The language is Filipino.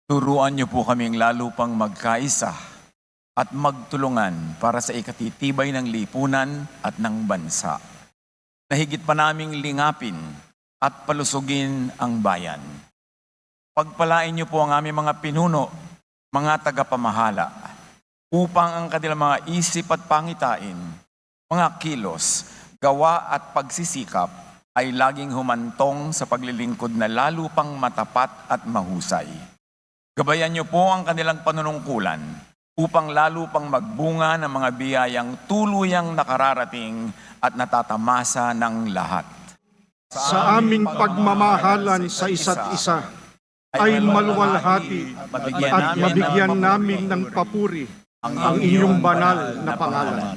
Turuan niyo po kaming lalo pang magkaisa at magtulungan para sa ikatitibay ng lipunan at ng bansa. Na higit pa naming lingapin at palusugin ang bayan. Pagpalain niyo po ang aming mga pinuno, mga tagapamahala, upang ang kanilang mga isip at pangitain, mga kilos, gawa at pagsisikap ay laging humantong sa paglilingkod na lalo pang matapat at mahusay. Gabayan niyo po ang kanilang panunungkulan upang lalo pang magbunga ng mga biyayang tuluyang nakararating at natatamasa ng lahat. Sa aming pagmamahalan sa isa't isa ay maluwalhati at mabigyan namin ng papuri ang inyong banal na pangalan.